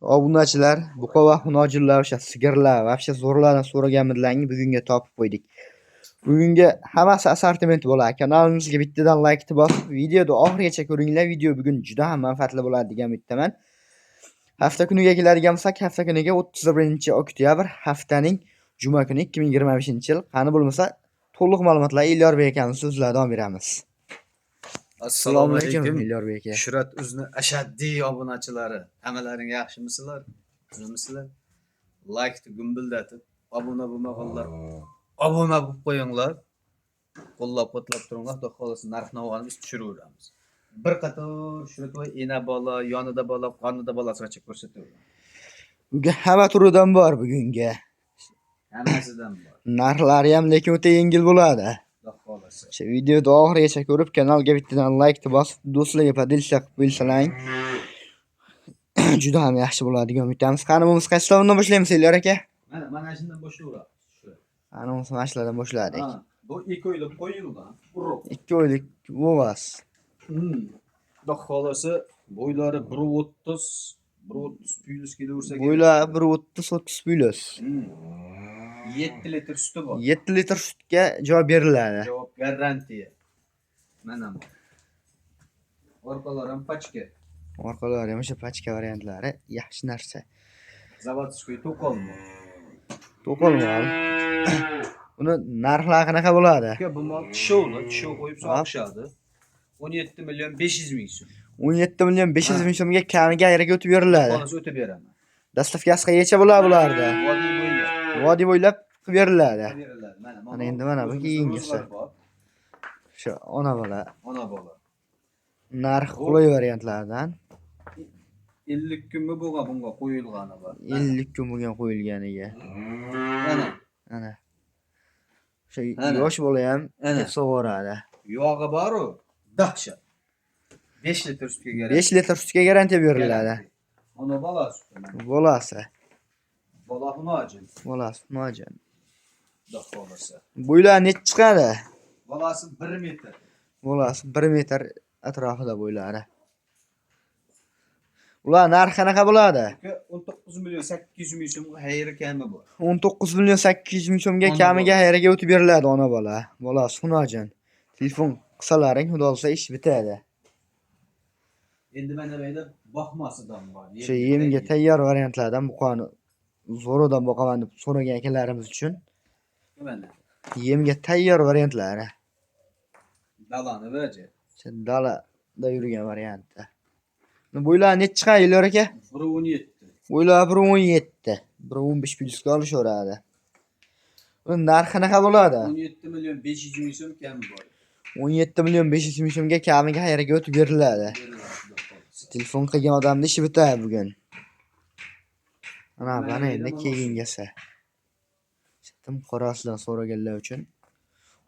Obunachilar, buqova xunojillar, o'sha sigirlar, vobshe zo'rlardan so'raganmidlarni bugunga topib qo'ydik. Bugungi hammasi assortiment bo'ladi. Kanalimizga bittadan like bosib, videoni oxirigacha ko'ringlar. Video bugun juda ham manfaatli bo'ladi degan umiddaman. Hafta kuniga keladigan bo'lsak, hafta kuniga 31-oktyabr, haftaning juma kuni 2025-yil. Qani bo'lmasa, to'liq ma'lumotlar Elyorbek akamiz so'zlardan beramiz. Assalomu alaykum Elyorbek aka. Shuhrat Uz'ni ashaddiy obunachilari. Hammalaring yaxshimisizlar? Tuzmisizlar? Like gumbildatib, obuna bo'lmaganlar obuna bo'lib qo'yinglar. Qo'llab-quvvatlab turinglar, xudo xolasa narx-navoni biz tushiraveramiz. Bir qator Shuhrat va ena bola, yonida bola, qonida bolasigacha ko'rsataveramiz. Bugun hamma turidan bor bugunga. Hammasidan bor. Narxlari ham lekin o'ta yengil bo'ladi. Xudo xolasa. O'sha videoni oxirigacha ko'rib, kanalga bittadan like bosib, do'stlarga podilsa qilib qo'ysalang, juda ham yaxshi bo'ladi degan umiddamiz. Qani bo'lmasa qaysi tomondan boshlaymiz Elyor aka? Mana shundan boshlayveramiz. Ana o'sha mashlardan boshladik. Bu 2 oylik qo'yilgan. Urug'. 2 oylik bo'vas. Xudo xolasa bo'ylari 1.30 plyus kelaversa kerak. Bo'ylar 1.30 plyus. 7 litr suti bor. 7 litr sutga javob beriladi. Javob garantiya. Mana bu. Orqalari ham pachka. Orqalari ham o'sha pachka variantlari yaxshi narsa. Zavodskiy to'qolma. To'qolma. Uni narxlari qanaqa bo'ladi? Bu mol tishov qo'yib so'rashadi. 17 million 500 ming so'm. 17 million 500 ming so'mga kamiga ayraga o'tib beriladi. Xolos o'tib beraman. Dastavkasi qayercha bo'ladi bularda? Vodiy bo'ylab. Vodiy bo'ylab qilib beriladi. Mana endi mana bu keyingisi. Shu ona bola. Narx qulay variantlardan. 50 kunmi bo'lgan bunga qo'yilgani bor. 50 kun bo'lgan qo'yilganiga. Ana. O'sha yosh bola ham sug'oradi. Yog'i bor-ku, dahshat. 5 litr sutga garantiya. 5 litr sutga garantiya beriladi. Ona bolasi. Bolasi. Bola xunojin. Bolasi xunojin. Xudo xolasa. Bo'ylar necha chiqadi? Bolasi 1 metr. Bolasi 1 metr atrofida bo'ylari. Ular narxi qanaqa bo'ladi? 19 million 800 ming so'm hayri kami bor. 19 million 800 ming so'mga kamiga hayriga o'tib beriladi ona bola. Bolasi xunojin. Telefon qilsalaring, xudo xolasa ish bitadi. Endi mana bu yerda boqmasidan bor. O'sha yemga tayyor variantlardan buqani zo'rodan boqaman deb so'ragan akalarimiz uchun. Mana. Yemga tayyor variantlari. Dalani vaji. O'sha dalada yurgan variantda. Bo'ylar necha chiqadi Elyor aka? 1.17. Bo'ylar 1.17. 1.15 plyusga olishaveradi. Uning narxi qanaqa bo'ladi? 17 million 500 ming so'm kami bor. 17 million 500 ming so'mga kamiga hayriga o'tib beriladi. Telefon qilgan odamning ishi bitadi bugun. Mana endi keyingisi. Chiqdim qorasidan so'raganlar uchun.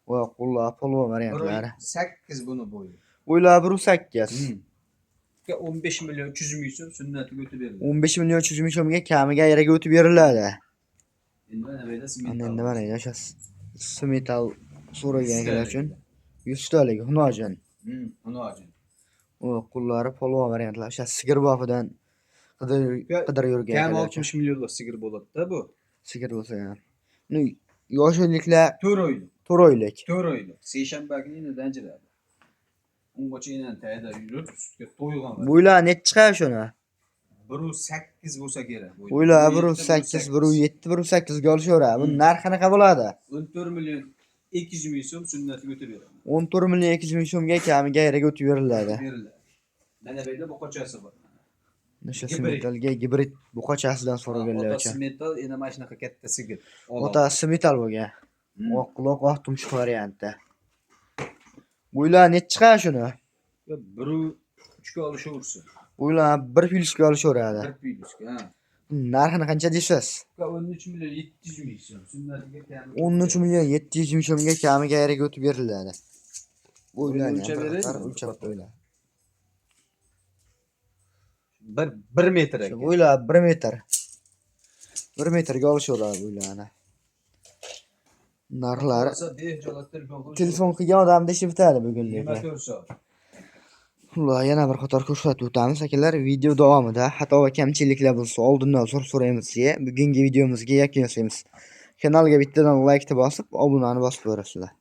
Va qo'llar polvon variantlari. 8 buni bo'yi. Bo'ylar 1.8. 15 million 300 ming so'm sunnatiga o'tib beriladi. 15 million 300 ming so'mga kamiga ayraga o'tib beriladi. Endi mana bu yerda mana smetal so'raganlar uchun 100 talik xunojin. Xunojin. O qo'llari polvon variantlar. O'sha sigir boqidan qidirib yurgan. Kam 60 millionlik sigir bo'ladi-da bu. Sigir bo'lsa ham. Yosh oyliklar 4 oylik. 4 oylik. 4 oylik. Seshanba kuni inidan jiradi. Ungacha inan tayda yurib, sutga to'ygan. Bo'ylar necha chiqadi shuni? 1.8 bo'lsa kerak. Bo'ylar 1.8, 1.7, 1.8 ga olishaveradi. Bu narx qanaqa bo'ladi? 14 million 200 ming so'm sunnatiga o'tib beradi. 14 million 200 ming so'mga kamiga ayraga o'tib beriladi. Mana bu yerda buqachasi bor. O'sha smetalga gibrid buqachasidan so'raganlar uchun. Smetal endi mana shunaqa katta sigir. Otasi metal bo'lgan. Oq quloq, oq tumshuq variantda. Bo'ylar necha chiqadi shuni? 1.3 ga olishaversin. Bo'ylar 1 plyusga olishaveradi. 1 plyusga, ha. Narxini qancha deysiz? 13 million 700 ming so'm. Sunnatiga kami. 13 million 700 ming so'mga kamiga ayraga o'tib beriladi. Bo'ylarni o'lchab qo'yiladi. 1 metr ekan. Bo'ylar 1 metr. 1 metrga olishaveradi bo'ylarni. Narxlari telefon qilgan odamning ishi bitadi bugunlik. Xullas, yana bir qator ko'rsatib o'tamiz akalar. Video davomida xato va kamchiliklar bo'lsa, oldindan so'raymiz deya bugungi videomizga yakun yasaymiz. Kanalga bittadan like bosib, obunani bosib qo'yasizlar.